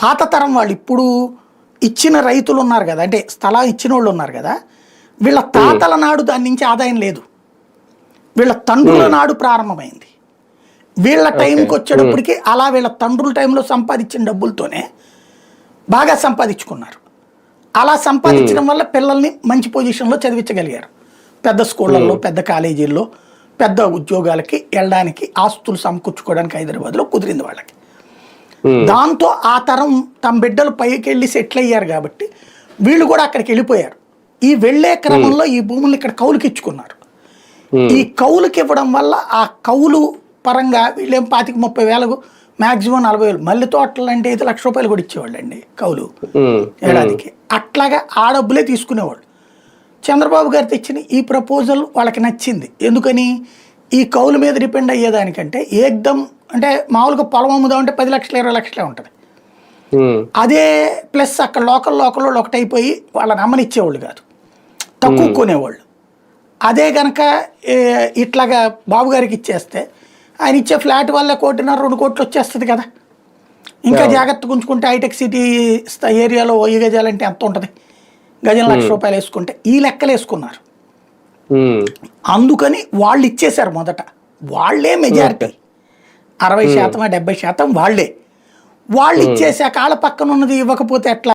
పాత తరం వాళ్ళు ఇప్పుడు ఇచ్చిన రైతులు ఉన్నారు కదా, అంటే స్థలం ఇచ్చిన వాళ్ళు ఉన్నారు కదా, వీళ్ళ తాతల నాడు దాని నుంచి ఆదాయం లేదు, వీళ్ళ తండ్రుల నాడు ప్రారంభమైంది. వీళ్ళ టైంకి వచ్చేటప్పటికి అలా వీళ్ళ తండ్రుల టైంలో సంపాదించిన డబ్బులతోనే బాగా సంపాదించుకున్నారు. అలా సంపాదించడం వల్ల పిల్లల్ని మంచి పొజిషన్లో చదివించగలిగారు. పెద్ద స్కూళ్ళల్లో, పెద్ద కాలేజీల్లో, పెద్ద ఉద్యోగాలకి వెళ్ళడానికి, ఆస్తులు సమకూర్చుకోవడానికి హైదరాబాద్లో కుదిరింది వాళ్ళకి. దాంతో ఆ తరం తమ బిడ్డలు పైకి వెళ్ళి సెటిల్ అయ్యారు కాబట్టి వీళ్ళు కూడా అక్కడికి వెళ్ళిపోయారు. ఈ వెళ్లే క్రమంలో ఈ భూములు ఇక్కడ కౌలుకి ఇచ్చుకున్నారు. ఈ కౌలుకి ఇవ్వడం వల్ల ఆ కౌలు పరంగా వీళ్ళేం 25-30 వేలకు మ్యాక్సిమం 40,000, మల్లె తోటలు అంటే అయితే ₹1,00,000 కూడా ఇచ్చేవాళ్ళు అండి కౌలు ఏడాదికి. అట్లాగా ఆ డబ్బులే తీసుకునేవాళ్ళు. చంద్రబాబు గారు తెచ్చిన ఈ ప్రపోజల్ వాళ్ళకి నచ్చింది. ఎందుకని? ఈ కౌలు మీద డిపెండ్ అయ్యేదానికంటే ఏకదం, అంటే మామూలుగా పొలం అమ్ముదామంటే 10 లక్షలు 20 లక్షలే ఉంటుంది. అదే ప్లస్ అక్కడ లోకల్లో ఒకటైపోయి వాళ్ళని అమ్మనిచ్చేవాళ్ళు కాదు, తక్కువ కొనేవాళ్ళు. అదే కనుక ఇట్లాగా బాబు గారికి ఇచ్చేస్తే ఆయన ఇచ్చే ఫ్లాట్ వల్ల 1.5-2 కోట్లు వచ్చేస్తుంది కదా. ఇంకా జాగ్రత్తగా ఉంచుకుంటే హైటెక్ సిటీ ఏరియాలో 1000 గజాలంటే ఎంత ఉంటుంది? గజం ₹1,00,000 వేసుకుంటే ఈ లెక్కలు వేసుకున్నారు. అందుకని వాళ్ళు ఇచ్చేశారు. మొదట వాళ్ళే మెజారిటీ, 60% 70% వాళ్ళే. వాళ్ళు ఇచ్చేసాక వాళ్ళ పక్కన ఉన్నది ఇవ్వకపోతే ఎట్లా?